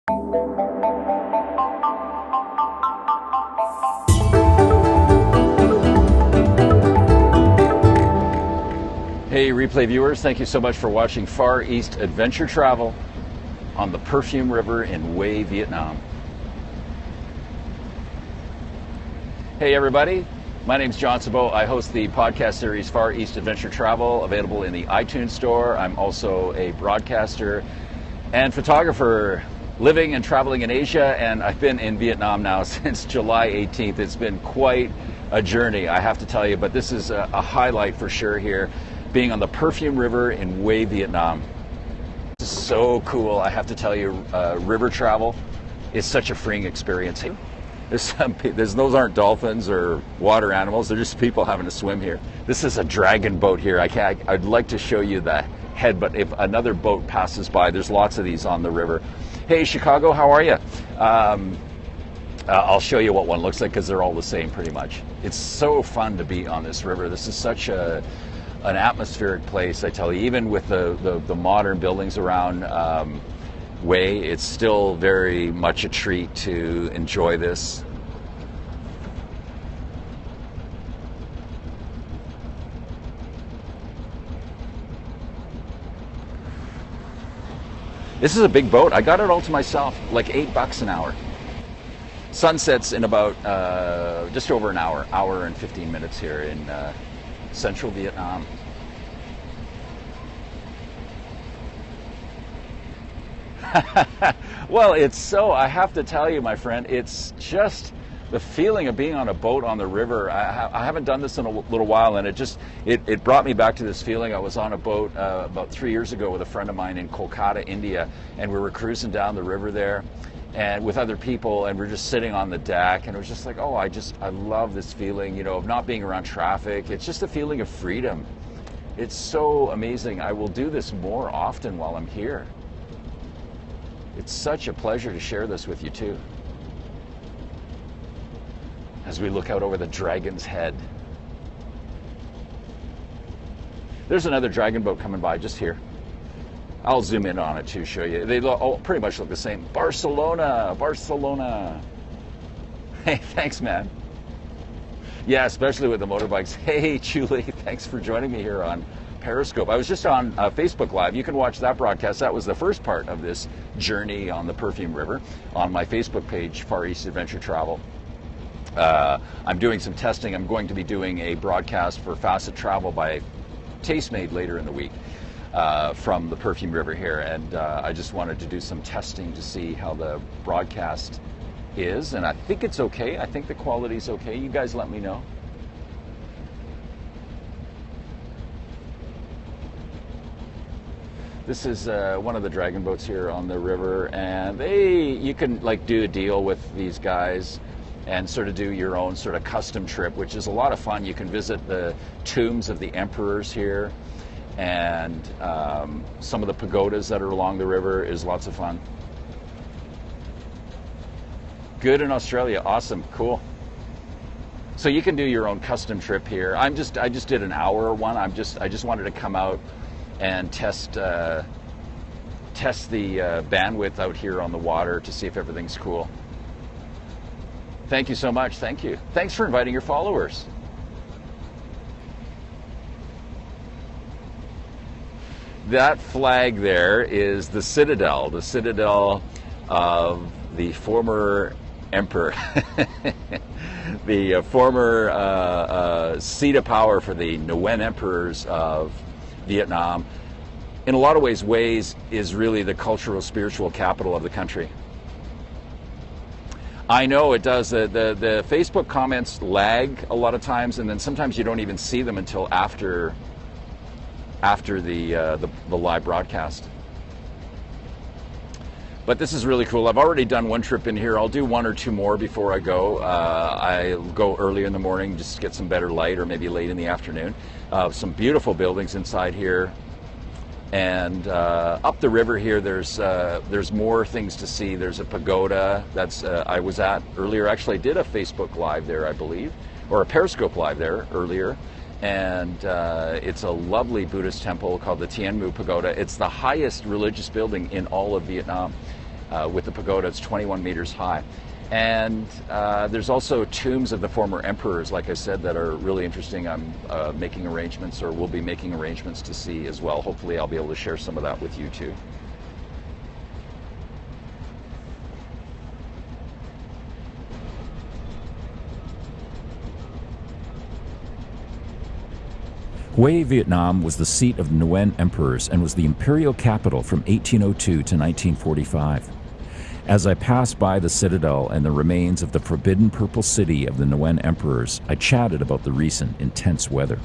Hey replay viewers, thank you so much for watching Far East Adventure Travel on the Perfume River in Hue, Vietnam. Hey everybody, my name's John Sabot. I host the podcast series Far East Adventure Travel, available in the iTunes store. I'm also a broadcaster and photographer living and traveling in Asia, and I've been in Vietnam now since July 18th. It's been quite a journey, I have to tell you, but this is a highlight for sure here, being on the Perfume River in Hue, Vietnam. This is so cool, I have to tell you. River travel is such a freeing experience. Those aren't dolphins or water animals, they're just people having to swim here. This is a dragon boat here. I'd like to show you the head, but if another boat passes by, there's lots of these on the river. Hey Chicago, how are you? I'll show you what one looks like because they're all the same pretty much. It's so fun to be on this river. This is such an atmospheric place, I tell you. Even with the modern buildings around Hue, it's still very much a treat to enjoy this. This is a big boat. I got it all to myself, like $8 an hour. Sunsets in about just over an hour and 15 minutes here in central Vietnam. Well, I have to tell you, my friend, it's just the feeling of being on a boat on the river. I haven't done this in a little while, and it brought me back to this feeling. I was on a boat about 3 years ago with a friend of mine in Kolkata, India, and we were cruising down the river there and with other people, and we're just sitting on the deck, and it was just like, oh, I love this feeling, you know, of not being around traffic. It's just a feeling of freedom. It's so amazing. I will do this more often while I'm here. It's such a pleasure to share this with you too, as we look out over the Dragon's Head. There's another dragon boat coming by just here. I'll zoom in on it to show you. They all pretty much look the same. Barcelona. Hey, thanks, man. Yeah, especially with the motorbikes. Hey, Julie, thanks for joining me here on Periscope. I was just on Facebook Live. You can watch that broadcast. That was the first part of this journey on the Perfume River on my Facebook page, Far East Adventure Travel. I'm doing some testing. I'm going to be doing a broadcast for Facet Travel by Tastemade later in the week from the Perfume River here, and I just wanted to do some testing to see how the broadcast is, and I think it's okay. I think the quality's okay. You guys let me know. This is one of the dragon boats here on the river, and you can like do a deal with these guys and sort of do your own sort of custom trip, which is a lot of fun. You can visit the tombs of the emperors here, and some of the pagodas that are along the river is lots of fun. Good in Australia, awesome, cool. So you can do your own custom trip here. I just did an hour one. I just wanted to come out and test the bandwidth out here on the water to see if everything's cool. Thank you so much. Thank you. Thanks for inviting your followers. That flag there is the Citadel of the former emperor, the former seat of power for the Nguyen emperors of Vietnam. In a lot of ways is really the cultural, spiritual capital of the country. I know it does. The Facebook comments lag a lot of times, and then sometimes you don't even see them until after the live broadcast. But this is really cool. I've already done one trip in here. I'll do one or two more before I go. I'll go early in the morning just to get some better light, or maybe late in the afternoon. Some beautiful buildings inside here. And up the river here, there's more things to see. There's a pagoda that's I was at earlier. Actually, I did a Facebook Live there, I believe, or a Periscope Live there earlier. And it's a lovely Buddhist temple called the Tien Mu Pagoda. It's the highest religious building in all of Vietnam. with the pagoda. It's 21 meters high. And there's also tombs of the former emperors, like I said, that are really interesting. I'm making arrangements, or will be making arrangements to see as well. Hopefully I'll be able to share some of that with you too. Hue, Vietnam was the seat of the Nguyen emperors and was the imperial capital from 1802 to 1945. As I passed by the Citadel and the remains of the forbidden purple city of the Nguyen emperors, I chatted about the recent intense weather.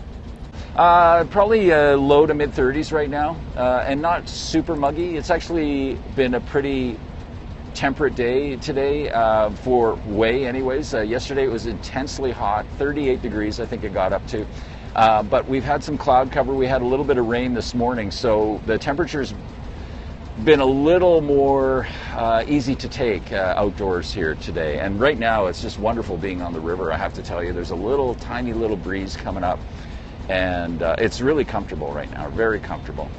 Probably low to mid 30s right now, and not super muggy. It's actually been a pretty temperate day today for Hue anyways. Yesterday it was intensely hot, 38 degrees I think it got up to. But we've had some cloud cover. We had a little bit of rain this morning, so the temperature's been a little more easy to take outdoors here today. And right now it's just wonderful being on the river, I have to tell you. There's a tiny little breeze coming up, and it's really comfortable right now, very comfortable.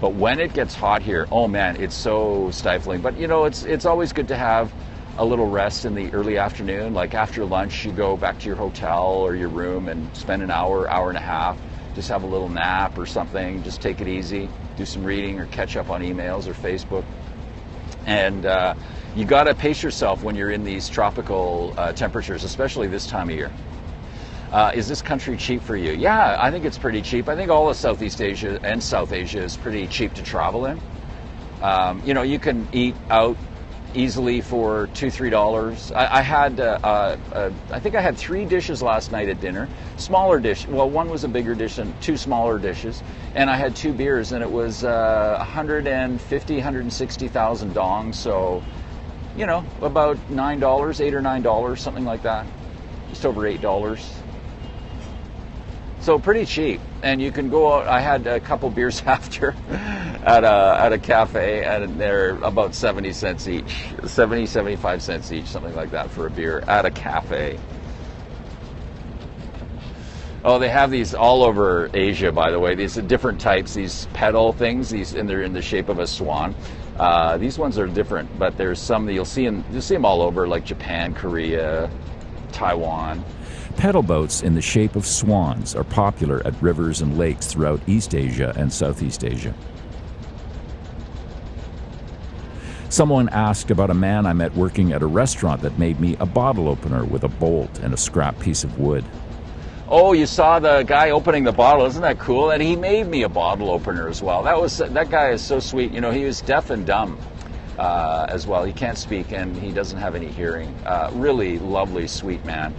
But when it gets hot here, oh man, it's so stifling. But you know, it's always good to have a little rest in the early afternoon. Like after lunch, you go back to your hotel or your room and spend an hour, hour and a half, just have a little nap or something, just take it easy, do some reading or catch up on emails or Facebook. And you got to pace yourself when you're in these tropical temperatures, especially this time of year. Is this country cheap for you? Yeah, I think it's pretty cheap. I think all of Southeast Asia and South Asia is pretty cheap to travel in. You know, you can eat out easily for $2-3. I think I had 3 dishes last night at dinner. Smaller dish. Well, one was a bigger dish and 2 smaller dishes. And I had 2 beers, and it was 150, 160,000 dong. So, you know, about $9, $8 or $9, something like that. Just over $8. So pretty cheap. And you can go out. I had a couple beers after at a cafe, and they're about 70 cents each, 70, 75 cents each, something like that for a beer at a cafe. Oh, they have these all over Asia, by the way. These are different types, these petal things, and they're in the shape of a swan. These ones are different, but there's some that you'll see them all over, like Japan, Korea, Taiwan. Pedal boats in the shape of swans are popular at rivers and lakes throughout East Asia and Southeast Asia. Someone asked about a man I met working at a restaurant that made me a bottle opener with a bolt and a scrap piece of wood. Oh, you saw the guy opening the bottle. Isn't that cool? And he made me a bottle opener as well. That guy is so sweet. You know, he was deaf and dumb as well. He can't speak, and he doesn't have any hearing. Really lovely, sweet man.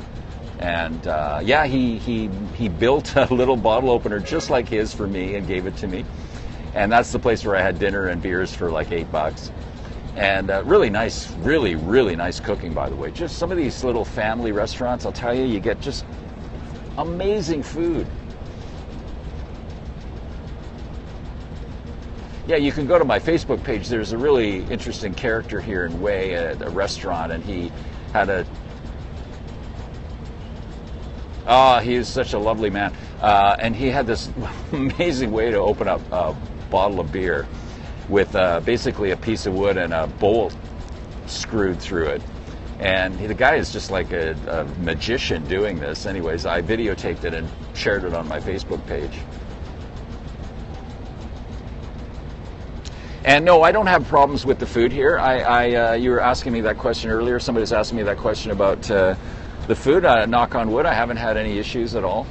And yeah, he built a little bottle opener just like his for me and gave it to me. And that's the place where I had dinner and beers for like $8. And really nice, really, really nice cooking, by the way. Just some of these little family restaurants, I'll tell you, you get just amazing food. Yeah, you can go to my Facebook page. There's a really interesting character here in Hue at a restaurant, and he had he is such a lovely man. And he had this amazing way to open up a bottle of beer with basically a piece of wood and a bolt screwed through it. And the guy is just like a magician doing this. Anyways, I videotaped it and shared it on my Facebook page. And no, I don't have problems with the food here. You were asking me that question earlier. Somebody was asking me that question about the food. Knock on wood, I haven't had any issues at all.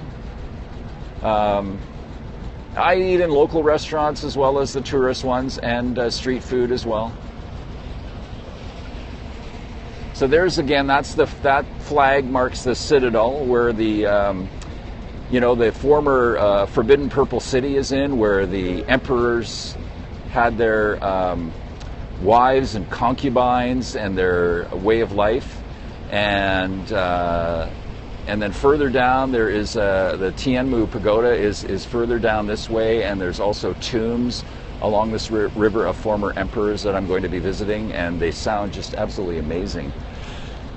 I eat in local restaurants as well as the tourist ones, and street food as well. So there's, again, that flag marks the Citadel, where the the former Forbidden Purple City is in, where the emperors had their wives and concubines and their way of life. And then further down there is the Tien Mu Pagoda is further down this way, and there's also tombs along this river of former emperors that I'm going to be visiting, and they sound just absolutely amazing.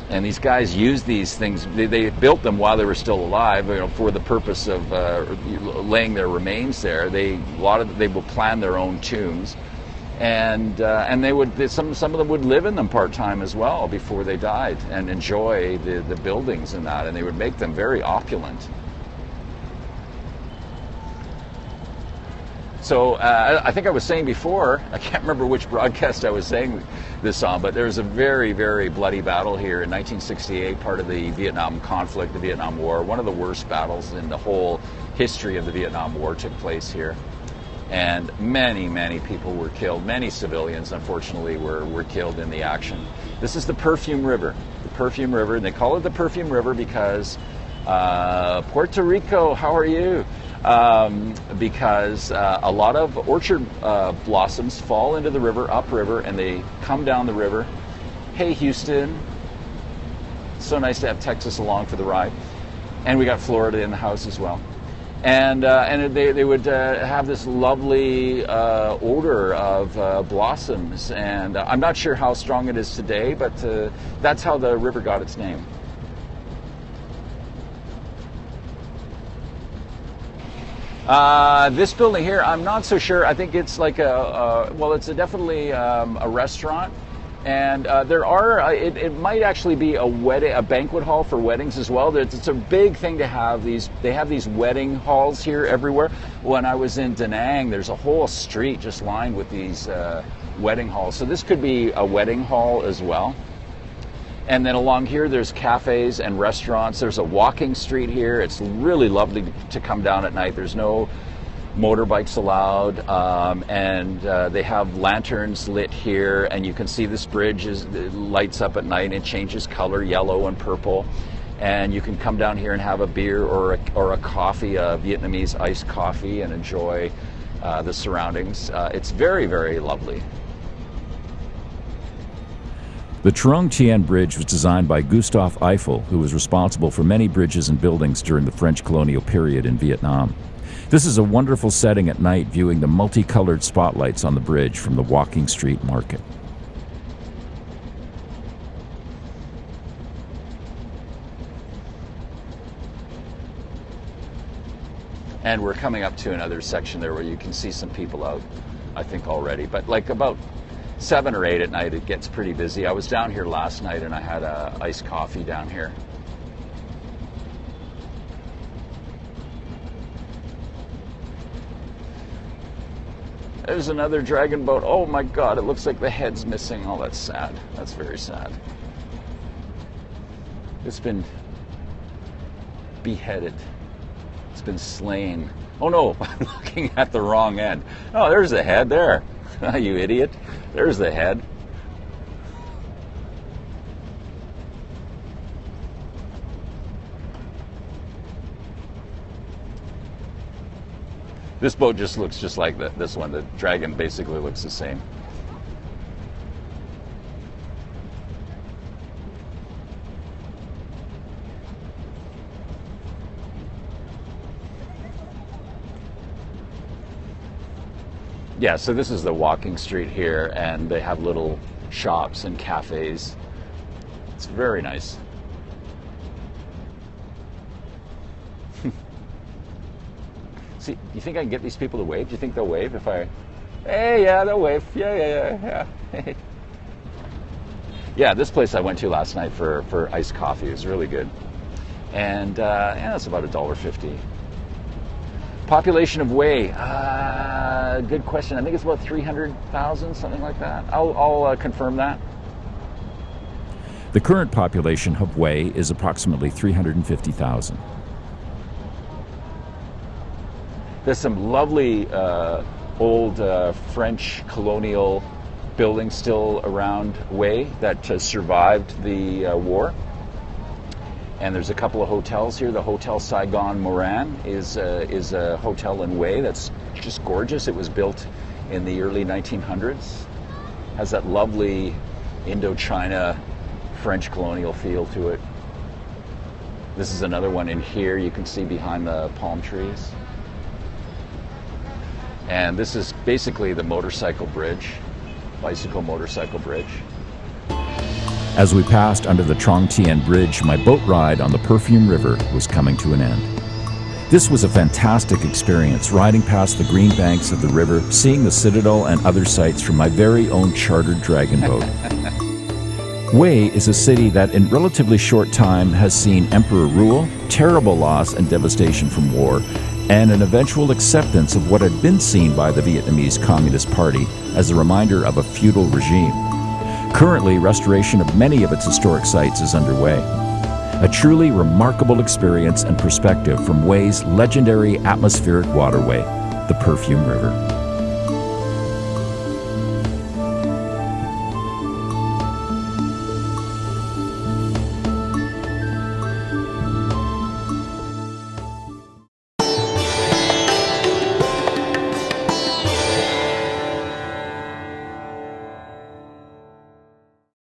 And these guys used these things, they built them while they were still alive, for the purpose of laying their remains there. They will plan their own tombs, and some of them would live in them part-time as well before they died and enjoy the buildings and that, and they would make them very opulent. So I think I was saying before, I can't remember which broadcast I was saying this on, but there was a very, very bloody battle here in 1968, part of the Vietnam conflict, the Vietnam War. One of the worst battles in the whole history of the Vietnam War took place here. And many, many people were killed. Many civilians, unfortunately, were killed in the action. This is the Perfume River. The Perfume River, and they call it the Perfume River because Puerto Rico, how are you? Because a lot of orchard blossoms fall into the river, upriver, and they come down the river. Hey, Houston. So nice to have Texas along for the ride. And we got Florida in the house as well. And they would have this lovely odor of blossoms. And I'm not sure how strong it is today, but that's how the river got its name. This building here, I'm not so sure. I think it's like it's definitely a restaurant, and there are. It might actually be a banquet hall for weddings as well. It's a big thing to have these. They have these wedding halls here everywhere. When I was in Da Nang, there's a whole street just lined with these wedding halls. So this could be a wedding hall as well. And then along here, there's cafes and restaurants. There's a walking street here. It's really lovely to come down at night. There's no motorbikes allowed, and they have lanterns lit here. And you can see this bridge it lights up at night and changes color, yellow and purple. And you can come down here and have a beer or a coffee, a Vietnamese iced coffee, and enjoy the surroundings. It's very, very lovely. The Trong Tien Bridge was designed by Gustav Eiffel, who was responsible for many bridges and buildings during the French Colonial Period in Vietnam. This is a wonderful setting at night, viewing the multicolored spotlights on the bridge from the walking street market. And we're coming up to another section there where you can see some people out, I think, already. But like about 7 or 8 at night, it gets pretty busy. I was down here last night and I had a iced coffee down here. There's another dragon boat. Oh my God, it looks like the head's missing. Oh, that's sad. That's very sad. It's been beheaded. It's been slain. Oh no, I'm looking at the wrong end. Oh, there's the head there. You idiot. There's the head. This boat just looks just like this one. The dragon basically looks the same. Yeah, so this is the walking street here, and they have little shops and cafes. It's very nice. See, you think I can get these people to wave? Do you think they'll wave if I... Hey, yeah, they'll wave. Yeah. Yeah, this place I went to last night for iced coffee. It was really good. And it's about $1.50. Population of Hue, good question. I think it's about 300,000, something like that. I'll confirm that. The current population of Hue is approximately 350,000. There's some lovely old French colonial buildings still around Hue that survived the war. And there's a couple of hotels here. The Hotel Saigon Moran is a hotel in Hue that's just gorgeous. It was built in the early 1900s. Has that lovely Indochina French colonial feel to it. This is another one in here you can see behind the palm trees. And this is basically the motorcycle bridge, bicycle motorcycle bridge. As we passed under the Trong Tien Bridge, my boat ride on the Perfume River was coming to an end. This was a fantastic experience, riding past the green banks of the river, seeing the Citadel and other sights from my very own chartered dragon boat. Hue is a city that in relatively short time has seen emperor rule, terrible loss and devastation from war, and an eventual acceptance of what had been seen by the Vietnamese Communist Party as a reminder of a feudal regime. Currently, restoration of many of its historic sites is underway. A truly remarkable experience and perspective from Hue's legendary atmospheric waterway, the Perfume River.